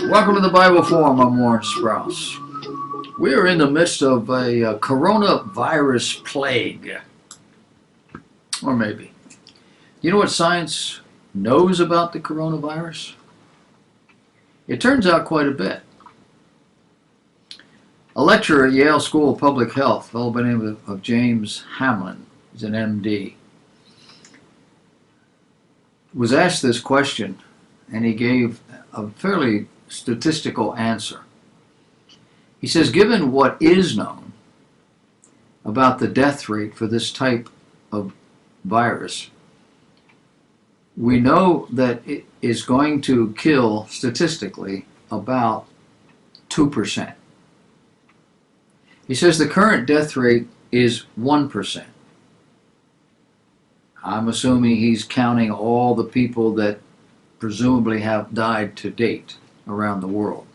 Welcome to the Bible Forum. I'm Warren Sprouse. We are in the midst of a coronavirus plague. Or maybe. You know what science knows about the coronavirus? It turns out quite a bit. A lecturer at Yale School of Public Health, a fellow by the name of James Hamlin, he's an MD, was asked this question, and he gave a fairly statistical answer. He says, given what is known about the death rate for this type of virus, we know that it is going to kill, statistically, about 2%. He says the current death rate is 1%. I'm assuming he's counting all the people that presumably have died to date around the world.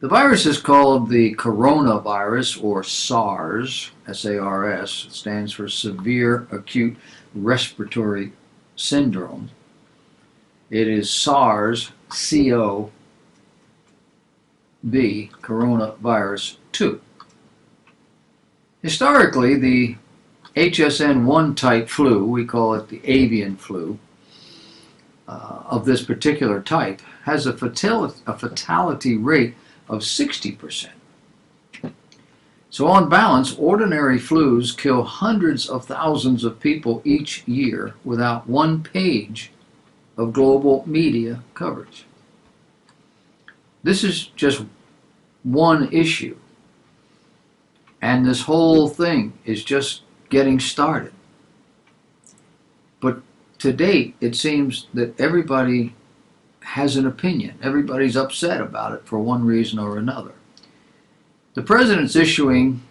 The virus is called the coronavirus, or SARS, S-A-R-S. It stands for Severe Acute Respiratory Syndrome. It is SARS, C-O-V, coronavirus 2. Historically, the HSN1 type flu, we call it the avian flu, of this particular type, has a fatality rate of 60%. So on balance, ordinary flus kill hundreds of thousands of people each year without one page of global media coverage. This is just one issue, and this whole thing is just getting started. But to date, it seems that everybody has an opinion. Everybody's upset about it for one reason or another. The president's issuing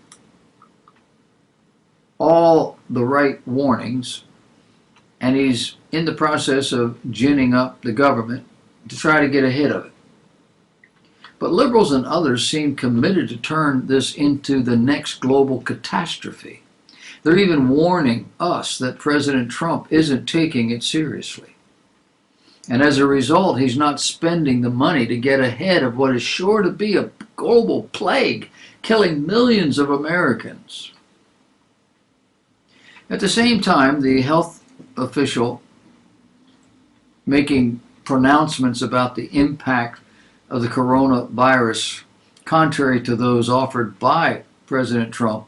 all the right warnings, and he's in the process of ginning up the government to try to get ahead of it. But liberals and others seem committed to turn this into the next global catastrophe. They're even warning us that President Trump isn't taking it seriously. And as a result, he's not spending the money to get ahead of what is sure to be a global plague, killing millions of Americans. At the same time, the health official making pronouncements about the impact of the coronavirus, contrary to those offered by President Trump,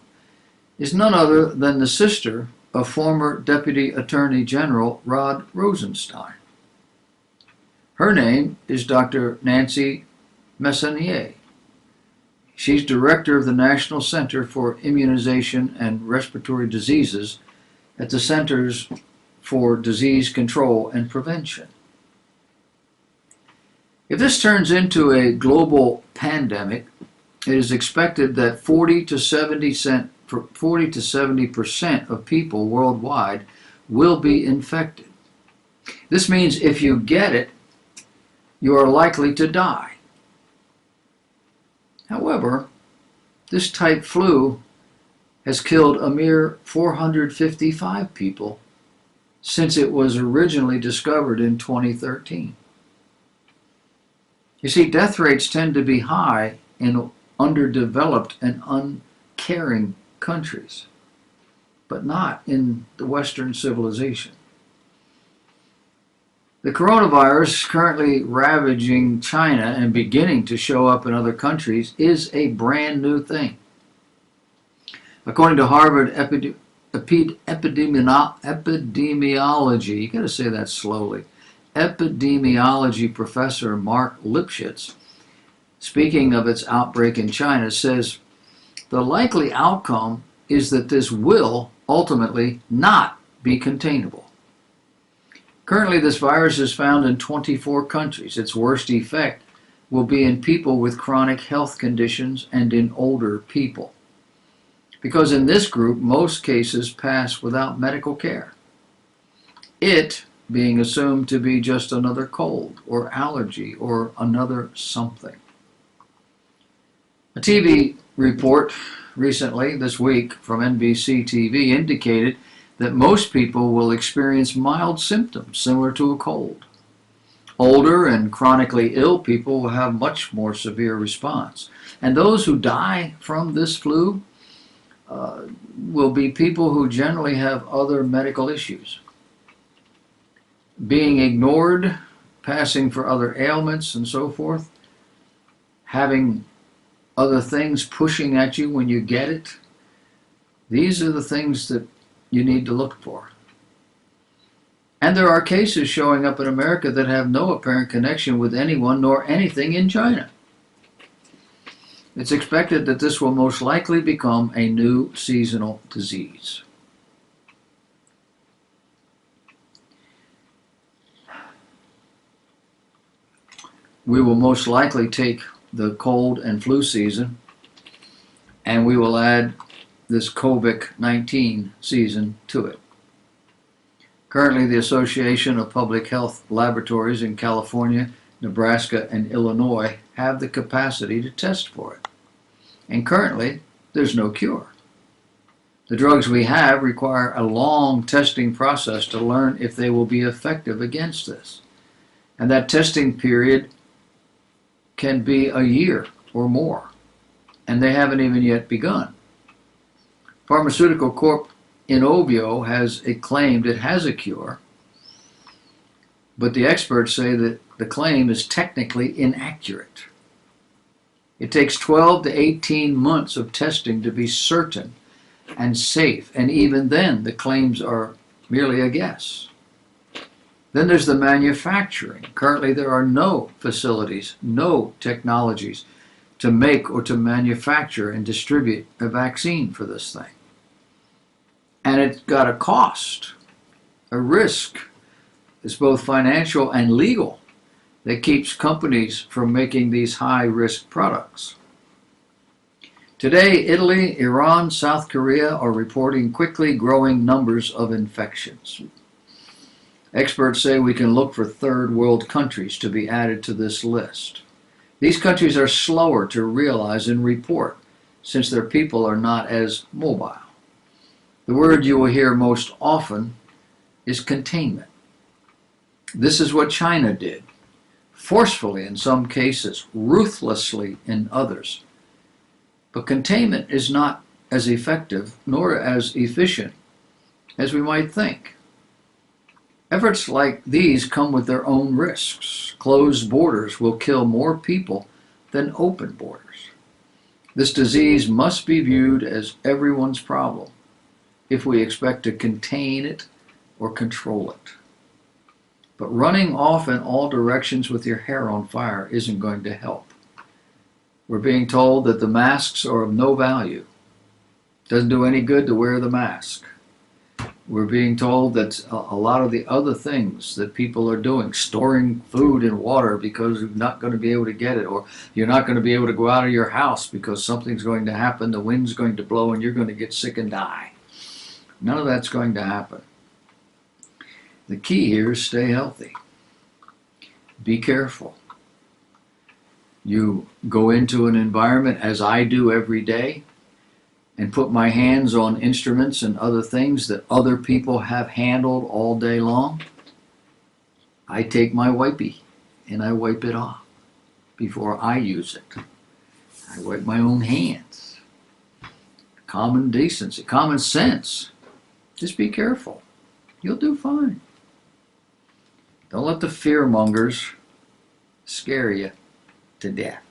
is none other than the sister of former Deputy Attorney General Rod Rosenstein. Her name is Dr. Nancy Messonnier. She's director of the National Center for Immunization and Respiratory Diseases at the Centers for Disease Control and Prevention. If this turns into a global pandemic, it is expected that 40 to 70% of people worldwide will be infected. This means if you get it, you are likely to die. However, this type flu has killed a mere 455 people since it was originally discovered in 2013. You see, death rates tend to be high in underdeveloped and uncaring countries, but not in the Western civilization. The coronavirus, currently ravaging China and beginning to show up in other countries, is a brand new thing. According to Harvard epidemiology, you got to say that slowly, epidemiology professor Mark Lipschitz, speaking of its outbreak in China, says the likely outcome is that this will ultimately not be containable. Currently, this virus is found in 24 countries. Its worst effect will be in people with chronic health conditions and in older people, because in this group, most cases pass without medical care, it being assumed to be just another cold or allergy or another something. A TV report recently, this week, from NBC TV indicated that most people will experience mild symptoms similar to a cold. Older and chronically ill people will have much more severe response. And those who die from this flu will be people who generally have other medical issues. Being ignored, passing for other ailments and so forth, having other things pushing at you when you get it, these are the things that you need to look for. And there are cases showing up in America that have no apparent connection with anyone nor anything in China. It's expected that this will most likely become a new seasonal disease. We will most likely take the cold and flu season and we will add this COVID-19 season to it. Currently, the Association of Public Health Laboratories in California, Nebraska, and Illinois have the capacity to test for it. And currently, there's no cure. The drugs we have require a long testing process to learn if they will be effective against this. And that testing period can be a year or more, and they haven't even yet begun. Pharmaceutical Corp Inovio has claimed it has a cure, but the experts say that the claim is technically inaccurate. It takes 12 to 18 months of testing to be certain and safe, and even then the claims are merely a guess. Then there's the manufacturing. Currently there are no facilities, no technologies to make or to manufacture and distribute a vaccine for this thing. And it's got a cost, a risk. It's both financial and legal that keeps companies from making these high-risk products. Today, Italy, Iran, South Korea are reporting quickly growing numbers of infections. Experts say we can look for third world countries to be added to this list. These countries are slower to realize and report since their people are not as mobile. The word you will hear most often is containment. This is what China did, forcefully in some cases, ruthlessly in others. But containment is not as effective nor as efficient as we might think. Efforts like these come with their own risks. Closed borders will kill more people than open borders. This disease must be viewed as everyone's problem if we expect to contain it or control it. But running off in all directions with your hair on fire isn't going to help. We're being told that the masks are of no value. It doesn't do any good to wear the mask. We're being told that a lot of the other things that people are doing, storing food and water because you're not going to be able to get it, or you're not going to be able to go out of your house because something's going to happen, the wind's going to blow, and you're going to get sick and die. None of that's going to happen. The key here is stay healthy. Be careful. You go into an environment, as I do every day, and put my hands on instruments and other things that other people have handled all day long. I take my wipey and I wipe it off before I use it. I wipe my own hands. Common decency, common sense. Just be careful. You'll do fine. Don't let the fear mongers scare you to death.